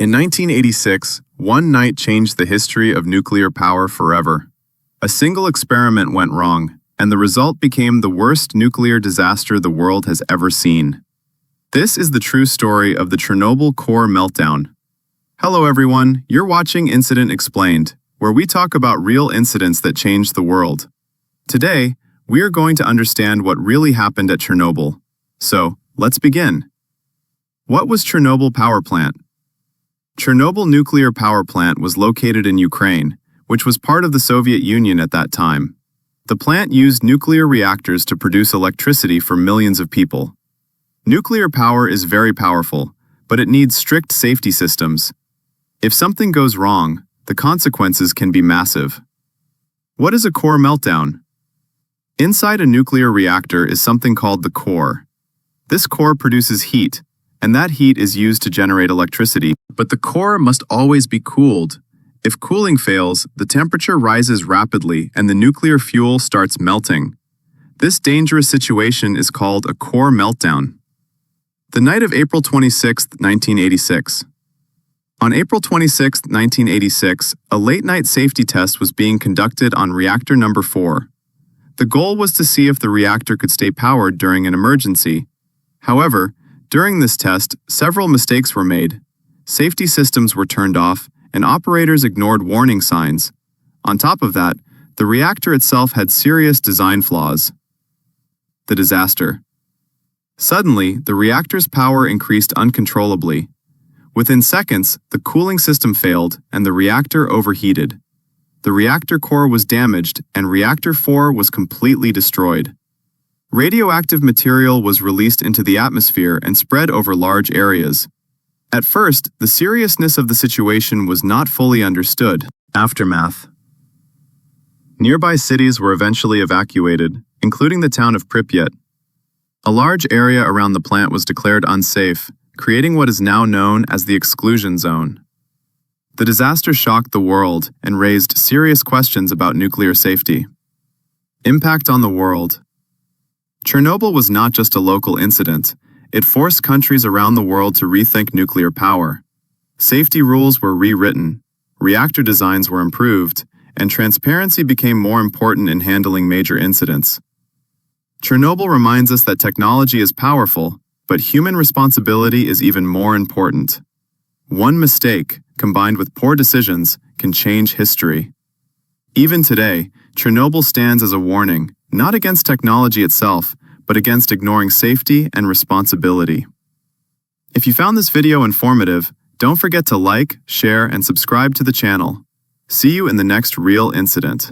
In 1986, one night changed the history of nuclear power forever. A single experiment went wrong, and the result became the worst nuclear disaster the world has ever seen. This is the true story of the Chernobyl core meltdown. Hello everyone, you're watching Incident Explained, where we talk about real incidents that changed the world. Today, we are going to understand what really happened at Chernobyl. So, let's begin. What was Chernobyl power plant? Chernobyl Nuclear Power Plant was located in Ukraine, which was part of the Soviet Union at that time. The plant used nuclear reactors to produce electricity for millions of people. Nuclear power is very powerful, but it needs strict safety systems. If something goes wrong, the consequences can be massive. What is a core meltdown? Inside a nuclear reactor is something called the core. This core produces heat, and that heat is used to generate electricity. But the core must always be cooled. If cooling fails, the temperature rises rapidly and the nuclear fuel starts melting. This dangerous situation is called a core meltdown. The night of April 26, 1986. On April 26, 1986, a late-night safety test was being conducted on reactor number 4. The goal was to see if the reactor could stay powered during an emergency. However, during this test, several mistakes were made. Safety systems were turned off, and operators ignored warning signs. On top of that, the reactor itself had serious design flaws. The disaster. Suddenly, the reactor's power increased uncontrollably. Within seconds, the cooling system failed, and the reactor overheated. The reactor core was damaged, and reactor 4 was completely destroyed. Radioactive material was released into the atmosphere and spread over large areas. At first, the seriousness of the situation was not fully understood. Aftermath. Nearby cities were eventually evacuated, including the town of Pripyat. A large area around the plant was declared unsafe, creating what is now known as the exclusion zone. The disaster shocked the world and raised serious questions about nuclear safety. Impact on the world. Chernobyl was not just a local incident. It forced countries around the world to rethink nuclear power. Safety rules were rewritten, reactor designs were improved, and transparency became more important in handling major incidents. Chernobyl reminds us that technology is powerful, but human responsibility is even more important. One mistake, combined with poor decisions, can change history. Even today, Chernobyl stands as a warning, not against technology itself, but against ignoring safety and responsibility. If you found this video informative, don't forget to like, share, and subscribe to the channel. See you in the next real incident.